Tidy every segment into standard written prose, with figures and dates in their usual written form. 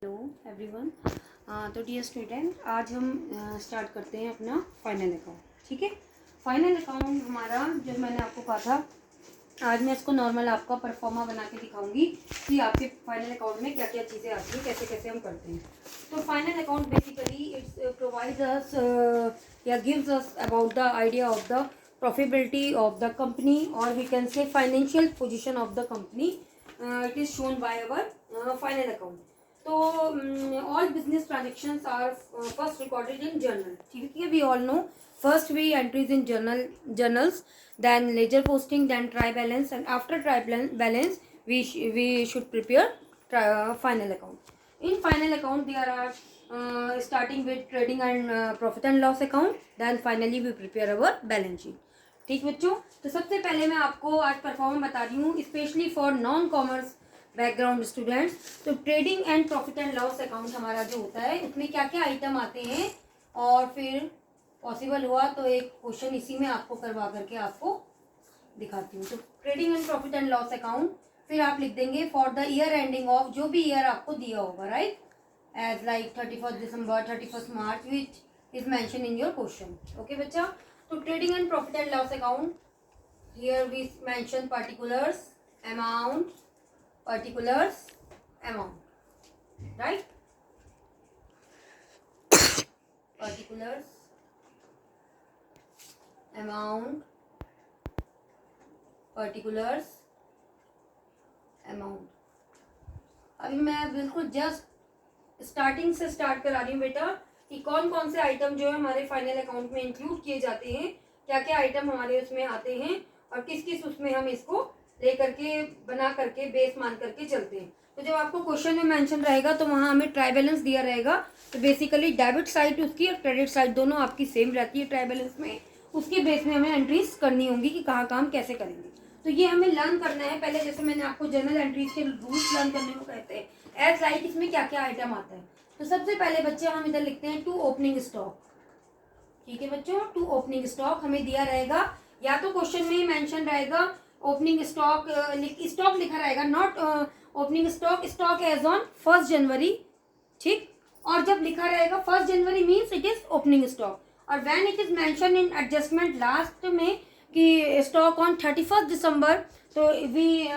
Hello everyone. तो dear student, आज हम स्टार्ट करते हैं अपना फाइनल अकाउंट। ठीक है, फाइनल अकाउंट हमारा जो मैंने आपको कहा था, आज मैं इसको नॉर्मल आपका परफॉर्मा बना के दिखाऊंगी कि आपके फाइनल अकाउंट में क्या क्या चीज़ें आती हैं, कैसे कैसे हम करते हैं। तो final account basically it's provides us या gives us about the idea of the profitability of the company, or we can say financial position of the company. It is shown by our final account. तो all business transactions are first recorded in journal. ठीक है, we all know first we entries in journals, then ledger posting, then try balance, and after try balance we should prepare final account. In final account there are starting with trading and profit and loss account, then finally we prepare our balance sheet. ठीक बच्चों, तो सबसे पहले मैं आपको आज performance बता रही हूँ specially for non commerce background students. तो trading and profit and loss account हमारा जो होता है उसमें क्या क्या आइटम आते हैं, और फिर पॉसिबल हुआ तो एक क्वेश्चन इसी में आपको करवा करके आपको दिखाती हूँ। तो trading and profit and loss account, फिर आप लिख देंगे for the year ending of जो भी ईयर आपको दिया होगा, right, as like 31 December 31 March which is mention in your question. Okay बच्चा, तो trading and profit and loss account, here we mention particulars amount, right? Particulars amount, अभी मैं बिल्कुल जस्ट स्टार्टिंग से स्टार्ट करा रही हूँ बेटा कि कौन कौन से आइटम जो है हमारे फाइनल अकाउंट में इंक्लूड किए जाते हैं, क्या क्या आइटम हमारे उसमें आते हैं, और किस किस उसमें हम इसको लेकर के बना करके बेस मान करके चलते हैं। तो जब आपको क्वेश्चन में मेंशन रहेगा तो वहाँ हमें ट्राई बैलेंस दिया रहेगा। तो बेसिकली डेबिट साइड उसकी और क्रेडिट साइड दोनों आपकी सेम रहती है ट्राई बैलेंस में। उसके बेस में हमें एंट्रीज करनी होंगी कि कहाँ काम कैसे करेंगे। तो ये हमें लर्न करना है पहले, जैसे मैंने आपको जर्नल एंट्रीज के रूल्स लर्न करने को कहते हैं। एज लाइक इसमें क्या क्या आइटम आता है। तो सबसे पहले बच्चे हम इधर लिखते हैं टू ओपनिंग स्टॉक। ठीक है बच्चों, टू ओपनिंग स्टॉक हमें दिया रहेगा, या तो क्वेश्चन में ही मेंशन रहेगा ओपनिंग स्टॉक, स्टॉक लिखा रहेगा, not opening stock, stock as on 1 January. ठीक, और जब लिखा रहेगा 1 January means it is opening stock, और when it is mention in adjustment last में कि स्टॉक ऑन 31 दिसंबर, तो वी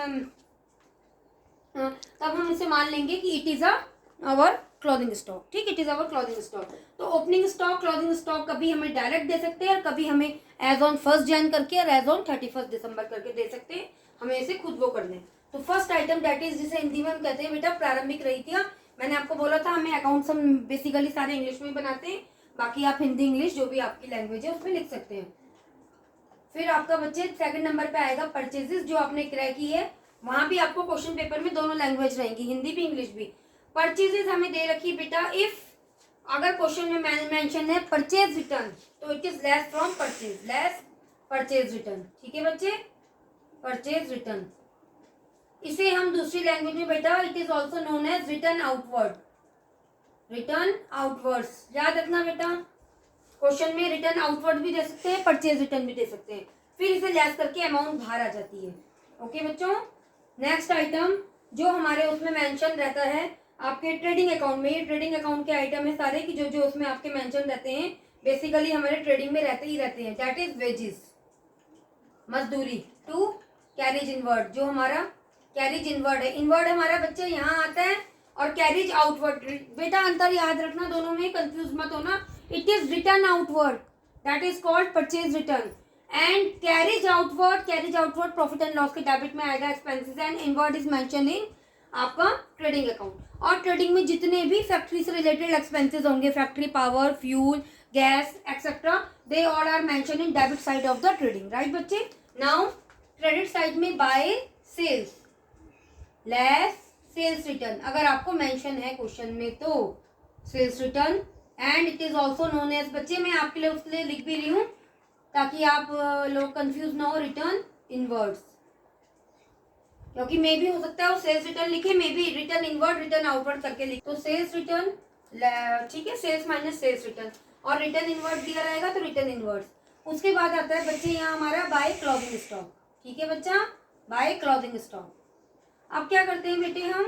तब हम इसे मान लेंगे कि it is our closing stock. ठीक, it is our closing stock. तो ओपनिंग स्टॉक, क्लोजिंग स्टॉक कभी हमें डायरेक्ट दे सकते हैं और कभी हमें एज ऑन 1 जन करके और एज ऑन 31 दिसंबर करके दे सकते हैं, हमें इसे खुद वो कर लें। तो फर्स्ट आइटम दैट इज, जिसे हिंदी में हम कहते हैं बेटा प्रारंभिक रहितियां। मैंने आपको बोला था हमें अकाउंट्स हम बेसिकली सारे इंग्लिश में बनाते हैं, बाकी आप हिंदी इंग्लिश जो भी आपकी लैंग्वेज है उसमें लिख सकते हैं। फिर आपका बच्चे सेकंड नंबर पे आएगा परचेजेस, जो आपने क्रय की है। वहां भी आपको क्वेश्चन पेपर में दोनों लैंग्वेज रहेंगी, हिंदी भी इंग्लिश भी। परचेजेस हमें दे रखी बेटा, इफ अगर क्वेश्चन में मेंशन है परचेज रिटर्न, तो it is less from purchase, less purchase return. ठीक है बच्चे, परचेज रिटर्न, इसे हम दूसरी लैंग्वेज में बेटा it is also known as return outward, return outwards. याद रखना बेटा, क्वेश्चन में रिटर्न आउटवर्ड भी दे सकते हैं, परचेज रिटर्न भी दे सकते हैं, फिर इसे लेस करके अमाउंट बाहर आ जाती है। ओके बच्चों, नेक्स्ट आइटम जो हमारे उसमें मेंशन रहता है आपके ट्रेडिंग अकाउंट में, ये ट्रेडिंग अकाउंट के आइटम है सारे कि जो जो उसमें आपके मेंशन रहते हैं, बेसिकली हमारे ट्रेडिंग में रहते ही रहते हैं। दैट इज वेजेस, मजदूरी, टू कैरिज इनवर्ड, जो हमारा कैरिज इनवर्ड है, इनवर्ड हमारा बच्चे यहाँ आता है, और कैरिज आउटवर्ड। बेटा अंतर याद रखना, दोनों में कंफ्यूज मत होना। It is return outward, that is called purchase return, and carriage outward profit and loss के डेबिट में आएगा expenses, and inward is mention इन आपका ट्रेडिंग अकाउंट। और ट्रेडिंग में जितने भी फैक्ट्री से रिलेटेड एक्सपेंसेस होंगे, factory power, fuel, gas etcetera, they all are mention in debit side of the trading, right बच्चे। नाउ क्रेडिट साइड में by sales, less sales return, अगर आपको मेंशन है क्वेश्चन में तो sales return, and it is also known as, बच्चे मैं आपके लिए उसके लिए लिख भी रही हूँ ताकि आप लोग कंफ्यूज ना हो, रिटर्न इनवर्ड्स, क्योंकि मे भी हो सकता है वो सेल्स रिटर्न लिखे, मे भी रिटर्न इनवर्ड, रिटर्न आउटवर्ड करके लिखे। तो सेल्स रिटर्न, ठीक है, सेल्स माइनस सेल्स रिटर्न, और रिटर्न इनवर्ड दिया रहेगा तो रिटर्न इनवर्ड्स। उसके बाद आता है बच्चे यहाँ हमारा बाय क्लोजिंग स्टॉक। ठीक है बच्चा, बाय क्लोजिंग स्टॉक। अब क्या करते हैं बेटे, हम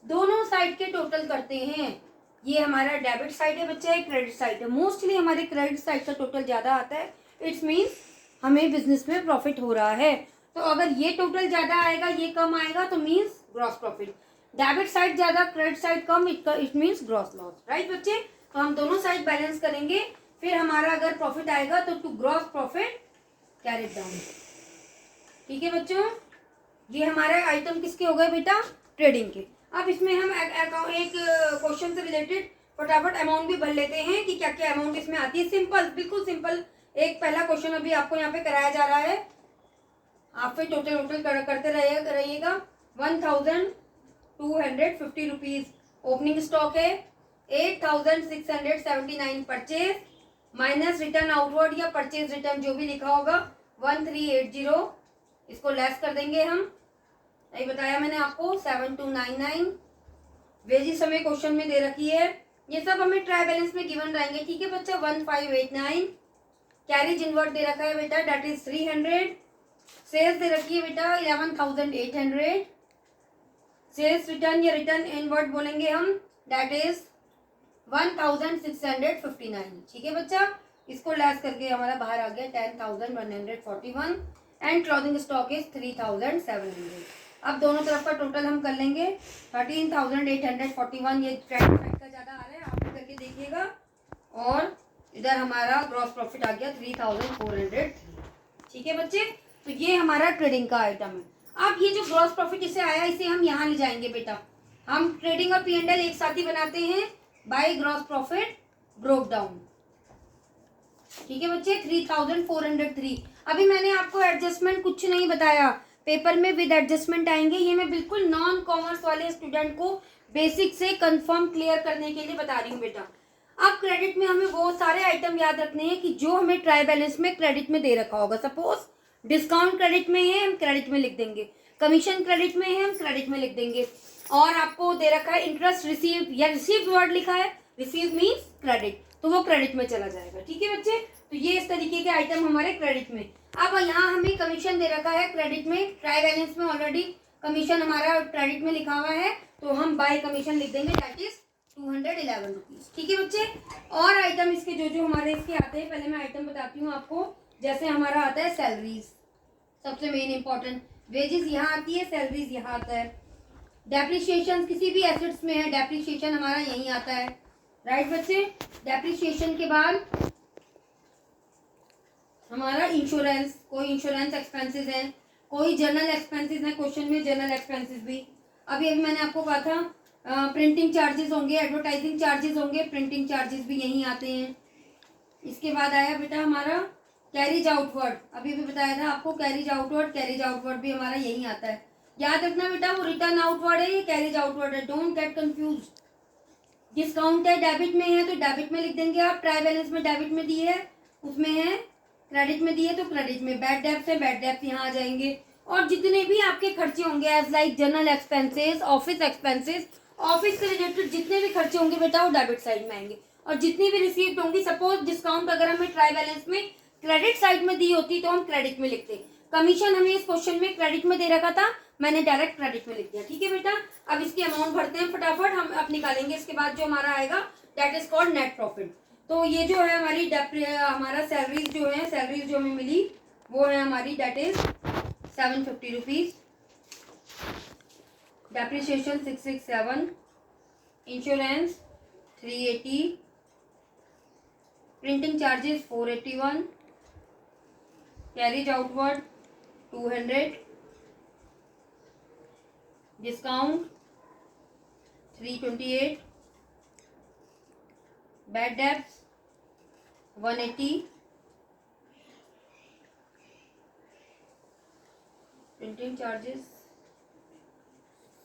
दोनों साइड के टोटल करते हैं। ये हमारा डेबिट साइड है बच्चा, है क्रेडिट साइड है। मोस्टली हमारे क्रेडिट साइड का टोटल ज़्यादा आता है, इट्स मीन्स हमें बिजनेस में प्रॉफिट हो रहा है। तो अगर ये टोटल ज़्यादा आएगा, ये कम आएगा, तो means gross profit. Debit side ज़्यादा, क्रेडिट साइड कम, it means gross loss. Right बच्चे? तो हम दोनों साइड बैलेंस करेंगे, फिर हमारा अगर प्रॉफिट आएगा तो to gross profit carry down. ठीक है बच्चों, ये हमारे आइटम किसके हो गए बेटा? ट्रेडिंग के। अब इसमें हम एक क्वेश्चन से रिलेटेड फटाफट अमाउंट भी भर लेते हैं कि क्या क्या अमाउंट इसमें आती है। सिंपल, बिल्कुल सिंपल। एक पहला क्वेश्चन अभी आपको यहाँ पे कराया जा रहा है, आप फिर टोटल करते रहिएगा। 1250 रुपीज ओपनिंग स्टॉक है, 8679 परचेज माइनस रिटर्न आउटवर्ड या परचेज रिटर्न जो भी लिखा होगा 1380, इसको लेस कर देंगे हम। नहीं बताया मैंने आपको 7299। वेजिस हमें क्वेश्चन में दे रखी है, ये सब हमें ट्राई बैलेंस में गिवन रहेंगे। ठीक है बच्चा? 1589। कैरिज इनवर्ड दे रखा है बेटा, डेट इज 300। सेल्स दे रखी है बेटा 11800। सेल्स रिटर्न या रिटर्न इनवर्ड बोलेंगे हम, डेट इज 1659। ठीक है बच्चा? इसको लेस करके हमारा बाहर आ गया 10141 एंड क्लोजिंग स्टॉक इज 3700। अब दोनों तरफ का टोटल हम कर लेंगे। 13841 ये क्रेडिट साइड का ज़्यादा आ रहा है, आप करके देखिएगा। और इधर हमारा ग्रॉस प्रॉफिट आ गया 3400। ठीक है बच्चे? तो ये हमारा ट्रेडिंग का आइटम है। अब ये जो ग्रॉस प्रॉफिट इसे आया, इसे हम यहाँ ले जाएंगे बेटा। हम ट्रेडिंग और P&L एक साथ ही बनाते हैं by gross profit broke down. ठीक है बच्चे? 3403। अभी मैंने आपको एडजस्टमेंट कुछ नहीं बताया, पेपर में विद एडजस्टमेंट आएंगे। ये मैं बिल्कुल नॉन कॉमर्स वाले स्टूडेंट को बेसिक से कंफर्म क्लियर करने के लिए बता रही हूँ बेटा। अब क्रेडिट में हमें वो सारे आइटम याद रखने हैं कि जो हमें ट्राई बैलेंस में क्रेडिट में दे रखा होगा। सपोज डिस्काउंट क्रेडिट में है, हम क्रेडिट में लिख देंगे। कमीशन क्रेडिट में है, हम क्रेडिट में लिख देंगे। और आपको दे रखा है इंटरेस्ट रिसीव या रिसीव वर्ड लिखा है, रिसीव मीन्स क्रेडिट, तो वो क्रेडिट में चला जाएगा। ठीक है बच्चे? तो ये इस तरीके के आइटम हमारे क्रेडिट में। अब यहाँ हमें कमीशन दे रखा है क्रेडिट में, ट्राई बैलेंस में ऑलरेडी कमीशन हमारा क्रेडिट में लिखा हुआ है, तो हम बाय कमीशन लिख देंगे, दैट इज 211 रुपीज। ठीक है बच्चे? और आइटम इसके जो हमारे इसके आते हैं, पहले मैं आइटम बताती हूँ आपको। जैसे हमारा आता है सैलरीज, सबसे मेन इंपॉर्टेंट। वेजेस यहाँ आती है, सैलरीज यहाँ आता है। डेप्रिसिएशन किसी भी एसेट्स में है, डेप्रिसिएशन हमारा यहीं आता है। राइट बच्चे? डेप्रिसिएशन के बाद हमारा इंश्योरेंस, कोई इंश्योरेंस एक्सपेंसेस है, कोई जर्नल एक्सपेंसेस है, क्वेश्चन में जर्नल एक्सपेंसेस भी। अभी मैंने आपको कहा था प्रिंटिंग चार्जेस होंगे, एडवर्टाइजिंग चार्जेस होंगे, प्रिंटिंग चार्जेस भी यहीं आते हैं। इसके बाद आया बेटा हमारा कैरिज आउटवर्ड, अभी भी बताया था आपको कैरिज आउटवर्ड भी हमारा यहीं आता है। याद रखना बेटा, वो रिटर्न आउटवर्ड है, ये कैरिज आउटवर्ड है, डोंट गेट कंफ्यूज। डिस्काउंट है, डेबिट में है तो डेबिट में लिख देंगे आप। ट्राई बैलेंस में डेबिट में दी है, उसमें है क्रेडिट में दिए तो क्रेडिट में। बैड डेब्ट्स है, बैड डेब्ट्स यहाँ आ जाएंगे। और जितने भी आपके खर्चे होंगे as like general expenses, office expenses, office से रिलेटेड जितने भी खर्चे होंगे बेटा वो डेबिट साइड में आएंगे। और जितनी भी रिसीव्ड होंगी, सपोज डिस्काउंट अगर हमें ट्राई बैलेंस में क्रेडिट साइड में दी होती तो हम क्रेडिट में लिखते। कमीशन हमें इस क्वेश्चन में क्रेडिट में दे रखा था, मैंने डायरेक्ट क्रेडिट में लिख दिया। ठीक है बेटा? अब इसकी अमाउंट भरते हैं फटाफट, हम अब निकालेंगे। इसके बाद जो हमारा आएगा that is called net profit. तो ये जो है हमारी हमारा सैलरीज जो है, सैलरीज जो हमें मिली वो है हमारी that is 750 rupees. Depreciation 667, insurance 380, printing charges 481, carriage outward 200, discount 328, bad debts 180, printing charges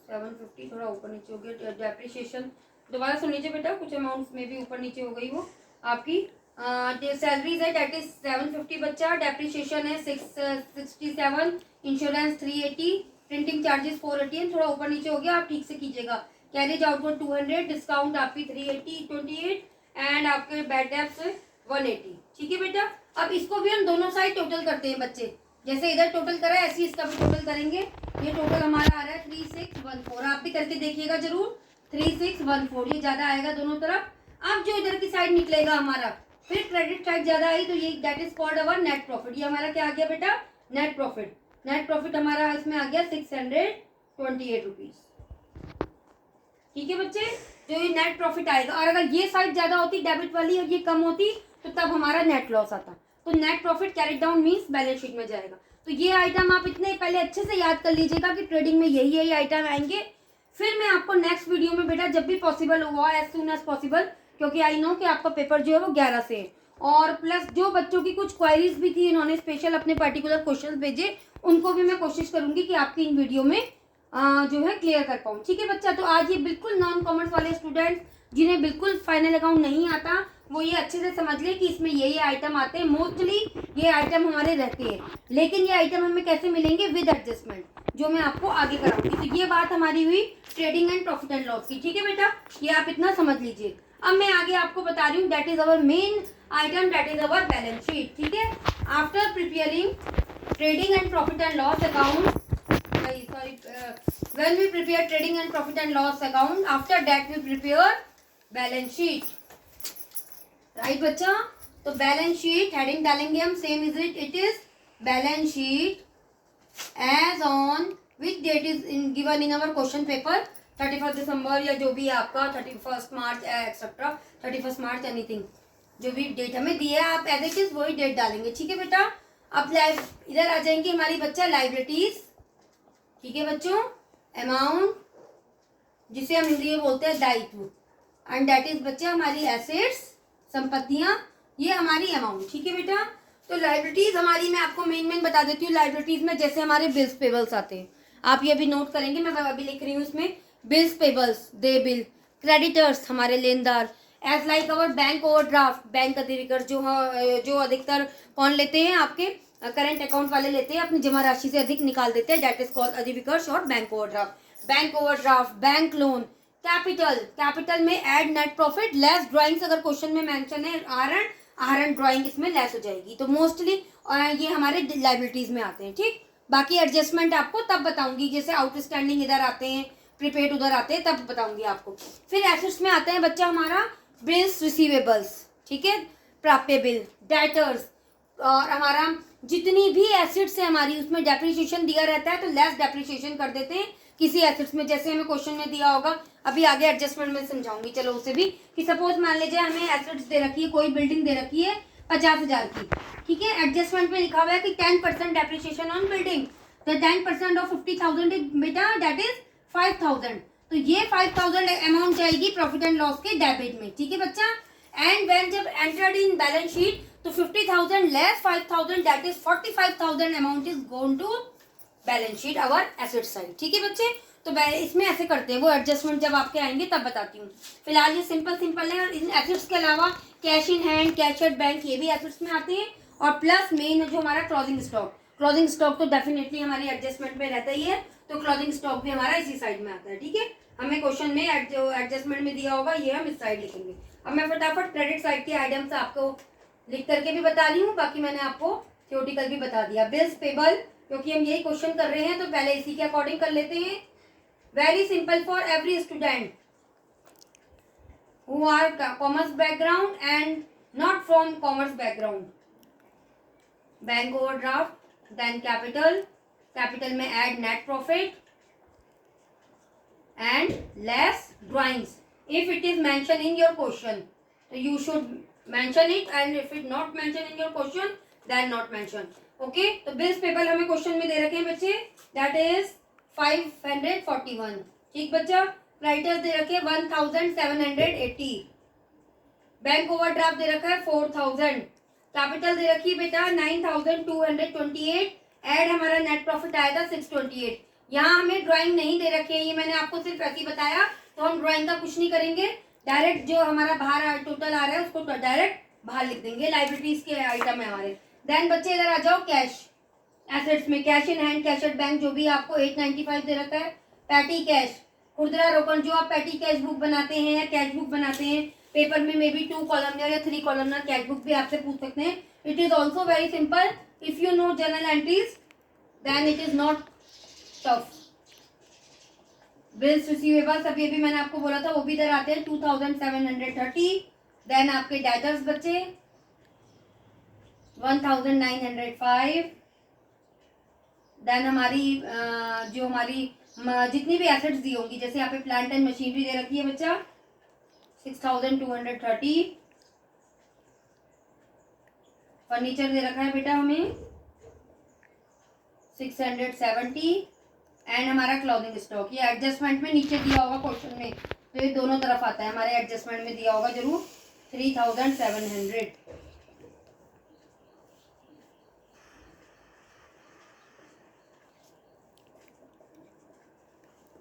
750, थोड़ा ऊपर नीचे हो गया। डेप्रिसिएशन दोबारा सुन लीजिए बेटा, कुछ अमाउंट में भी ऊपर नीचे हो गई वो आपकी। सैलरीज है दैट इज 750 बच्चा, डेप्रिसिएशन है 667, इंश्योरेंस 380, प्रिंटिंग चार्जेस 480, थोड़ा ऊपर नीचे हो गया, आप ठीक से कीजिएगा। कैरिज आउटवर्ड 200, डिस्काउंट आपकी 328 एंड आपके बैड डेब्ट्स 180। ठीक है बेटा? अब इसको भी हम दोनों साइड टोटल करते हैं बच्चे, जैसे इधर टोटल करा है ऐसे ही इसका भी टोटल करेंगे। तो ये टोटल हमारा आ रहा है 3614। आप भी करके देखिएगा जरूर, 3614 ये ज्यादा आएगा दोनों तरफ। अब जो इधर की साइड निकलेगा हमारा, फिर क्रेडिट साइड ज्यादा आई तो ये that is called our net profit. ये हमारा क्या आ गया बेटा, नेट प्रॉफिट। नेट प्रॉफिट हमारा इसमें आ गया 628 रुपीज। ठीक है बच्चे, जो ये नेट प्रॉफिट आएगा। और अगर ये साइड ज्यादा होती डेबिट वाली और ये कम होती तो तब हमारा नेट लॉस आता। तो net profit carry down means balance sheet में जाएगा। तो ये आइटम आप इतने पहले अच्छे से याद कर लीजिएगा कि ट्रेडिंग में यही यही आइटम आएंगे। फिर मैं आपको नेक्स्ट वीडियो में बेटा जब भी पॉसिबल हुआ, एज सून एज पॉसिबल, क्योंकि आई नो कि आपका पेपर जो है वो 11 से है। और प्लस जो बच्चों की कुछ क्वायरीज भी थी, इन्होंने स्पेशल अपने पर्टिकुलर क्वेश्चन भेजे, उनको भी मैं कोशिश करूंगी कि आपकी इन वीडियो में जो है क्लियर कर पाऊँ। ठीक है बच्चा, तो आज ये बिल्कुल नॉन कॉमर्स वाले स्टूडेंट्स जिन्हें बिल्कुल फाइनल अकाउंट नहीं आता, वो ये अच्छे से समझ ले कि इसमें ये आइटम आते हैं। मोस्टली ये आइटम हमारे रहते हैं, लेकिन ये आइटम हमें कैसे मिलेंगे, विद एडजस्टमेंट, जो मैं आपको आगे कराऊंगी। तो ये बात हमारी हुई trading and profit and loss की। ठीक है बेटा, ये आप इतना समझ लीजिए। अब मैं आगे आपको बता रही हूँ, that is our main item, that is our balance sheet. ठीक है, after preparing trading and profit and loss account, when we prepare trading and profit and loss account, after that we prepare balance sheet, right बच्चा। तो balance sheet heading डालेंगे हम, same is it is balance sheet as on which date is given in our question paper, 31 December या जो भी आपका 31 मार्च etcetera, 31 मार्च anything, जो भी डेट हमें दी है आप एज इट इज वही डेट डालेंगे। ठीक है बेटा, अब इधर आ जाएंगे हमारी बच्चा लाइबिलिटीज। ठीक है बच्चों, अमाउंट जिसे हम हिंदी में बोलते हैं दायित्व, एंड दैट इज बच्चे हमारी एसेट्स, संपत्तियां, ये हमारी अमाउंट। ठीक है बेटा, तो लाइबिलिटीज हमारी मैं आपको मेन बता देती हूँ। लाइबिलिटीज में जैसे हमारे बिल्स पेबल्स आते हैं, आप ये भी नोट करेंगे, मैं अभी लिख रही हूँ इसमें, बिल्स पेबल्स दे बिल, क्रेडिटर्स हमारे लेनदार, as like our bank overdraft, bank अधिविकर जो अधिकतर कौन लेते हैं, आपके करंट अकाउंट वाले लेते हैं, अपनी जमा राशि से अधिक निकाल देते हैं, दैट इज कॉल्ड अधिविकर्ष और bank overdraft. Bank overdraft, bank loan, capital, capital में add net profit less drawings, अगर क्वेश्चन में मेंशन है आहरण ड्राइंग इसमें लेस हो जाएगी। तो मोस्टली ये हमारे लाइबिलिटीज में आते हैं। ठीक, बाकी एडजस्टमेंट आपको तब बताऊंगी, जैसे आउटस्टैंडिंग इधर आते हैं, प्रीपेड उधर आते हैं, तब बताऊंगी आपको। फिर एसेट्स में आते हैं बच्चा हमारा बिल्स रिसीवेबल्स, ठीक है, प्राप्य बिल, डेटर्स, और हमारा जितनी भी एसेट्स है हमारी उसमें डेप्रिसिएशन दिया रहता है तो लेस डेप्रिसिएशन कर देते हैं किसी एसेट्स में, जैसे हमें क्वेश्चन में दिया होगा, अभी आगे एडजस्टमेंट में समझाऊंगी। चलो उसे भी, कि सपोज मान लीजिए हमें एसेट्स दे रखी है, कोई बिल्डिंग दे रखी है 50,000 की, ठीक है, एडजस्टमेंट में लिखा हुआ है कि 10% डेप्रिसिएशन ऑन बिल्डिंग, तो 10% ऑफ 50,000 बेटा दैट इज 5,000, तो ये 5,000 अमाउंट जाएगी प्रॉफिट एंड लॉस के डेबिट में। ठीक है बच्चा, एंड व्हेन जब एंटर्ड इन बैलेंस शीट तो 50,000 less 5,000 that is 45,000 amount is going to balance sheet our asset side. ठीक है बच्चे, तो इसमें ऐसे करते हैं, वो एडजस्टमेंट जब आपके आएंगे तब बताती हूँ। फिलहाल ये सिंपल है। और इन एसेट्स के अलावा cash in hand, cash at bank, ये भी एसेट्स में आते हैं। और प्लस मेन जो हमारा क्लोजिंग स्टॉक तो डेफिनेटली हमारी एडजस्टमेंट में रहता ही है, तो क्लोजिंग स्टॉक भी हमारा इसी साइड में आता है। ठीक है, हमें क्वेश्चन में जो एडजस्टमेंट में दिया होगा ये हम इस साइड लिखेंगे। अब मैं फटाफट क्रेडिट साइड के आइटम्स आपको लिख करके भी बता रही हूँ, बाकी मैंने आपको थ्योरेटिकल भी बता दिया। बिल्स पेबल, क्योंकि हम यही क्वेश्चन कर रहे हैं तो पहले इसी के अकॉर्डिंग कर लेते हैं। Very simple for every student who are commerce background and not from commerce background. Bank overdraft, then capital में add net profit and less drawings. If it is mention in your question तो you should mention it, and if it not mentioned in your question then not mention. okay, तो bills payable हमें question में दे रखे हैं बच्चे, that is 541। ठीक बच्चा, creditors दे रखे हैं 1780, बैंक ओवरड्राफ्ट दे रखा है 4000, कैपिटल दे रखी है बेटा 9228, ऐड हमारा नेट प्रॉफिट आया था 628। यहाँ हमें ड्राइंग नहीं दे रखी है, ये मैंने आपको सिर्फ ऐसे ही बताया, तो हम ड्राइंग का कुछ नहीं करेंगे, डायरेक्ट जो हमारा बाहर टोटल आ रहा है उसको डायरेक्ट बाहर लिख देंगे। लाइबिलिटीज के आइटम है हमारे। देन बच्चे इधर आ जाओ, कैश एसेट्स में cash in hand, cash at bank, जो भी आपको 895 दे रखा है। पैटी कैश, खुदरा रोकड़, जो आप पैटी कैश बुक बनाते हैं या कैश बुक बनाते हैं पेपर में, मे बी 2 कॉलमनर या 3 कॉलमनर कैश बुक भी आपसे पूछ सकते हैं। It is also very simple, if you know journal entries then it is not stuff. Bills receivables अभी अभी मैंने आपको बोला था वो भी इधर आते हैं 2730। देन आपके डेटर्स बचे 1905। देन हमारी जो हमारी जितनी भी एसेट्स दी होंगी, जैसे यहाँ पे प्लांट एंड मशीनरी दे रखी है बच्चा 6230। फर्नीचर दे रखा है बेटा हमें 670। एंड हमारा क्लॉथिंग स्टॉक, ये एडजस्टमेंट में नीचे दिया होगा क्वेश्चन में, तो ये दोनों तरफ आता है, हमारे एडजस्टमेंट में दिया होगा जरूर 3700।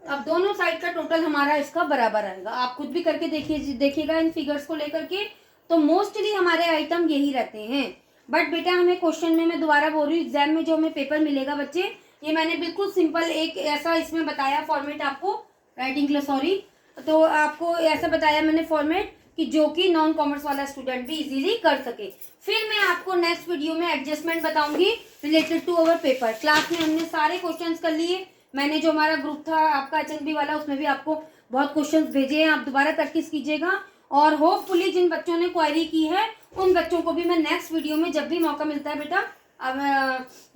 अब दोनों साइड का टोटल हमारा इसका बराबर आएगा। आप खुद भी करके देखिएगा इन फिगर्स को लेकर के। तो मोस्टली हमारे आइटम यही रहते हैं। बट बेटा हमें क्वेश्चन में, मैं दोबारा बोल रही हूँ, एग्जाम में जो हमें पेपर मिलेगा बच्चे, ये मैंने बिल्कुल सिंपल एक ऐसा इसमें बताया फॉर्मेट आपको, राइटिंग क्लास सॉरी, तो आपको ऐसा बताया मैंने फॉर्मेट कि जो कि नॉन कॉमर्स वाला स्टूडेंट भी इजीली कर सके। फिर मैं आपको नेक्स्ट वीडियो में एडजस्टमेंट बताऊंगी related to our paper. Class में हमने सारे क्वेश्चंस कर लिए। मैंने जो हमारा ग्रुप था आपका HNB वाला, उसमें भी आपको बहुत क्वेश्चंस भेजे हैं, आप दोबारा प्रैक्टिस कीजिएगा। और होपफुली जिन बच्चों ने क्वेरी की है उन बच्चों को भी मैं नेक्स्ट वीडियो में जब भी मौका मिलता है बेटा, अब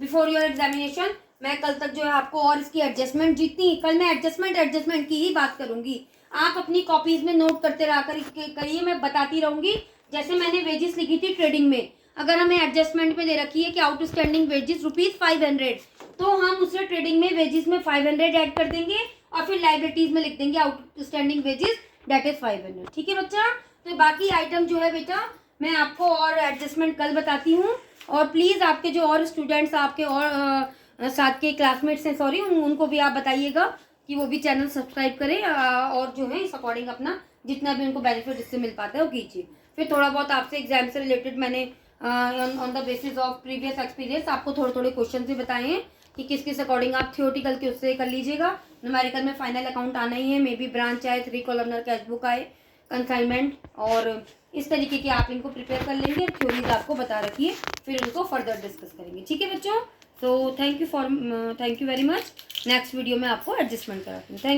बिफोर योर एग्जामिनेशन, मैं कल तक जो है आपको और इसकी एडजस्टमेंट जितनी, कल मैं एडजस्टमेंट की ही बात करूंगी। आप अपनी कॉपीज में नोट करते रहा करिए, मैं बताती रहूंगी। जैसे मैंने वेजेस लिखी थी ट्रेडिंग में, अगर हमें एडजस्टमेंट में दे रखी है कि आउटस्टैंडिंग वेजेस ₹500, तो हम उससे ट्रेडिंग में वेजेस में 500 ऐड कर देंगे और फिर लाइबिलिटीज में लिख देंगे आउटस्टैंडिंग वेजेस दैट इज 500। ठीक है बच्चा। तो बाकी आइटम जो है बेटा मैं आपको और एडजस्टमेंट कल बताती हूँ। और प्लीज़ आपके जो और स्टूडेंट्स, आपके और साथ के क्लासमेट्स हैं सॉरी, उनको भी आप बताइएगा कि वो भी चैनल सब्सक्राइब करें और जो है इस अकॉर्डिंग अपना जितना भी उनको बेनिफिट इससे मिल पाता है वो कीजिए। फिर थोड़ा बहुत आपसे एग्जाम से रिलेटेड मैंने on the basis of previous experience आपको थोड़े थोड़े क्वेश्चन भी बताए हैं कि किस किस अकॉर्डिंग आप थियोरटिकल के उससे कर लीजिएगा। न्यूमेरिकल में फाइनल अकाउंट आना ही है, मे बी ब्रांच आए, 3 कॉलमनर कैश बुक आए, कंसाइनमेंट, और इस तरीके के आप इनको प्रिपेयर कर लेंगे। थ्योरीज आपको बता रखिए, फिर उनको फर्दर डिस्कस करेंगे। ठीक है बच्चों। तो thank you very much. Next video में आपको एडजस्टमेंट कराती हूँ। थैंक